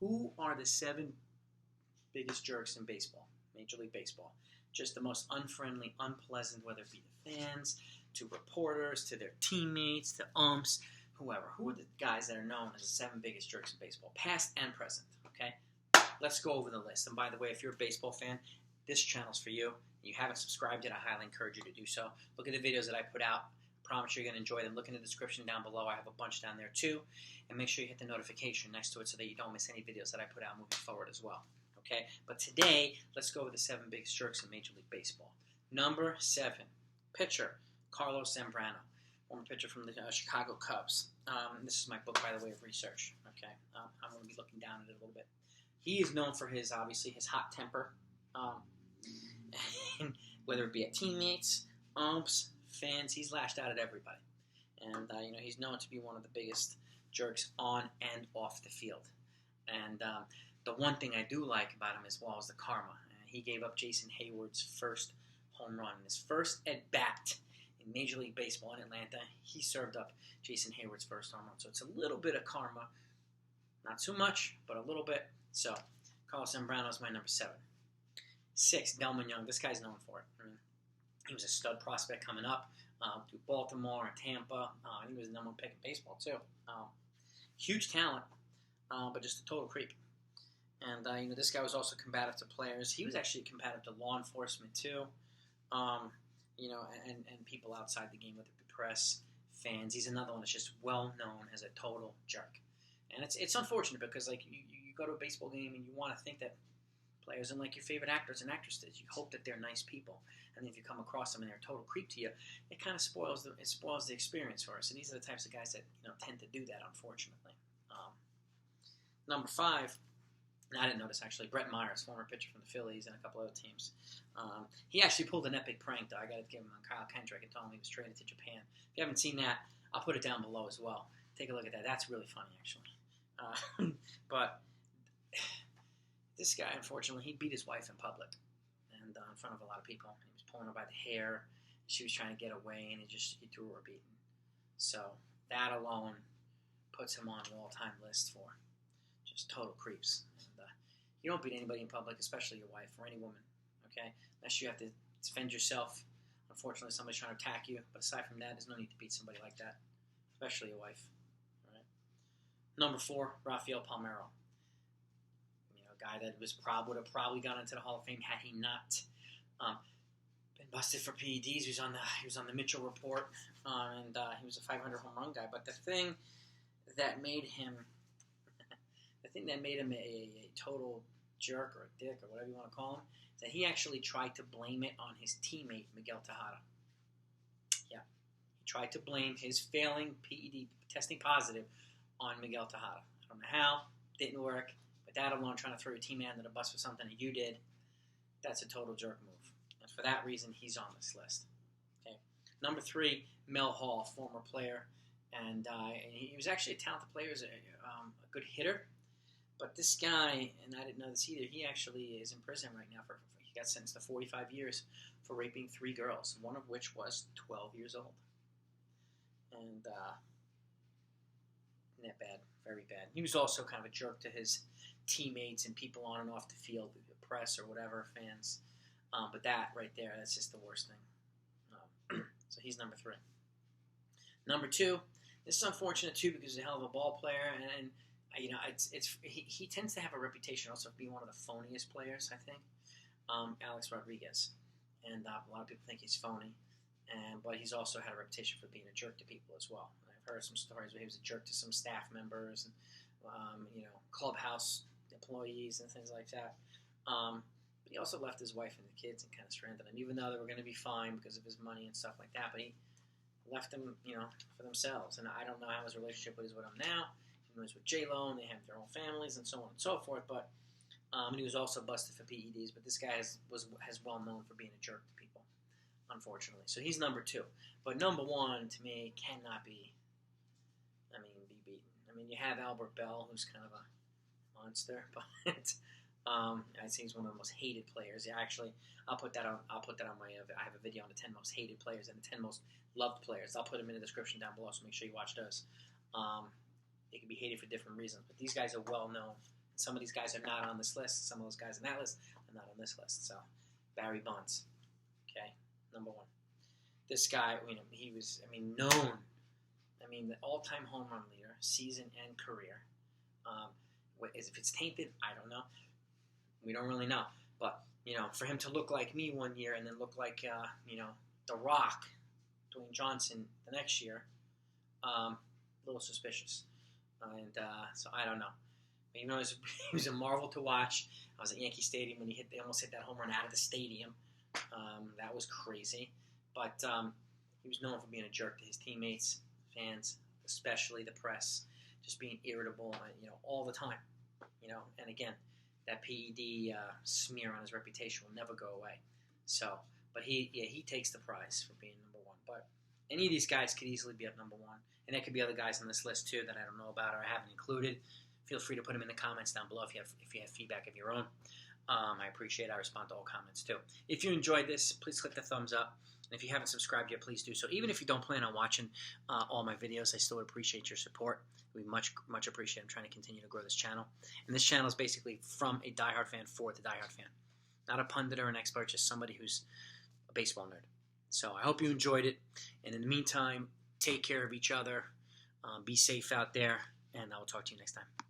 Who are the 7 biggest jerks in baseball, Major League Baseball? Just the most unfriendly, unpleasant, whether it be the fans, to reporters, to their teammates, to umps, whoever. Who are the guys that are known as the 7 biggest jerks in baseball, past and present? Okay, let's go over the list. And by the way, if you're a baseball fan, this channel's for you. If you haven't subscribed yet, I highly encourage you to do so. Look at the videos that I put out. I promise you're going to enjoy them. Look in the description down below. I have a bunch down there too. And make sure you hit the notification next to it so that you don't miss any videos that I put out moving forward as well. Okay? But today, let's go with the 7 biggest jerks in Major League Baseball. Number 7, pitcher Carlos Zambrano, former pitcher from the Chicago Cubs. This is my book, by the way, of research. Okay? I'm going to be looking down at it a little bit. He is known for his hot temper, whether it be at teammates, umps, fans. He's lashed out at everybody, and he's known to be one of the biggest jerks on and off the field. And the one thing I do like about him as well is the karma. He gave up Jason Hayward's first home run, his first at bat in Major League Baseball in Atlanta. He served up Jason Hayward's first home run, so it's a little bit of karma, not too much, but a little bit. So Carlos Zambrano is my number 7. 6, Delmon Young. This guy's known for it. I mean, he was a stud prospect coming up through Baltimore and Tampa. He was the number 1 pick in baseball, too. Huge talent, but just a total creep. And, this guy was also combative to players. He was actually combative to law enforcement, too. And people outside the game, whether it be press, fans. He's another one that's just well known as a total jerk. And it's unfortunate because, like, you go to a baseball game and you want to think that players and like your favorite actors and actresses, you hope that they're nice people, and if you come across them and they're a total creep to you, it kind of spoils the experience for us. And these are the types of guys that tend to do that, unfortunately. Number 5, and I didn't notice actually, Brett Myers, former pitcher from the Phillies and a couple other teams. He actually pulled an epic prank, though. I got to give him on Kyle Kendrick and told him he was traded to Japan. If you haven't seen that, I'll put it down below as well. Take a look at that. That's really funny, actually. But this guy, unfortunately, he beat his wife in public and in front of a lot of people. He was pulling her by the hair. She was trying to get away, and he threw her a beating. So that alone puts him on the all-time list for just total creeps. And you don't beat anybody in public, especially your wife or any woman, okay? Unless you have to defend yourself. Unfortunately, somebody's trying to attack you. But aside from that, there's no need to beat somebody like that, especially your wife. All right? Number 4, Rafael Palmeiro. A guy that would have probably gone into the Hall of Fame had he not been busted for PEDs. He was on the Mitchell report, and he was a 500 home run guy. But the thing that made him a total jerk or a dick or whatever you want to call him, is that he actually tried to blame it on his teammate Miguel Tejada. Yeah, he tried to blame his failing PED testing positive on Miguel Tejada. I don't know how, didn't work. But that alone, trying to throw your teammate under the bus for something that you did, that's a total jerk move. And for that reason, he's on this list. Okay. Number 3, Mel Hall, former player. And he was actually a talented player, a good hitter. But this guy, and I didn't know this either, he actually is in prison right now. He got sentenced to 45 years for raping 3 girls, one of which was 12 years old. And isn't that bad? Very bad. He was also kind of a jerk to his teammates and people on and off the field, the press or whatever, fans. But that right there, that's just the worst thing. So he's number 3. Number 2, this is unfortunate too because he's a hell of a ball player, and he tends to have a reputation also of being one of the phoniest players, I think. Alex Rodriguez, and a lot of people think he's phony, but he's also had a reputation for being a jerk to people as well. I've heard some stories where he was a jerk to some staff members and clubhouse employees and things like that. But he also left his wife and the kids and kind of stranded them, even though they were going to be fine because of his money and stuff like that. But he left them, for themselves. And I don't know how his relationship is with them now. He was with J-Lo, and they have their own families and so on and so forth. But and he was also busted for PEDs. But this guy has well known for being a jerk to people, unfortunately. So he's number 2. But number 1 to me cannot be beaten. I mean, you have Albert Bell, who's kind of a monster, but I'd say he's one of the most hated players. Yeah, actually, I'll put that on my. I have a video on the 10 most hated players and the 10 most loved players. I'll put them in the description down below, so make sure you watch those. They can be hated for different reasons, but these guys are well known. some of these guys are not on this list. Some of those guys on that list are not on this list. So, Barry Bonds, okay, number one. This guy, he was, known. The all-time home run leader, season and career. If it's tainted, I don't know. We don't really know. But, for him to look like me one year and then look like, The Rock, Dwayne Johnson, the next year, a little suspicious. So I don't know. It was a marvel to watch. I was at Yankee Stadium when he almost hit that home run out of the stadium. That was crazy. But he was known for being a jerk to his teammates, fans, especially the press, just being irritable, all the time. And again, that PED smear on his reputation will never go away. So, but he takes the prize for being number one. But any of these guys could easily be up number one. And there could be other guys on this list too that I don't know about or I haven't included. Feel free to put them in the comments down below if you have feedback of your own. I appreciate it. I respond to all comments too. If you enjoyed this, please click the thumbs up. And if you haven't subscribed yet, please do so. Even if you don't plan on watching all my videos, I still would appreciate your support. It would be much appreciated. I'm trying to continue to grow this channel. And this channel is basically from a diehard fan for the diehard fan. Not a pundit or an expert, just somebody who's a baseball nerd. So I hope you enjoyed it. And in the meantime, take care of each other. Be safe out there. And I will talk to you next time.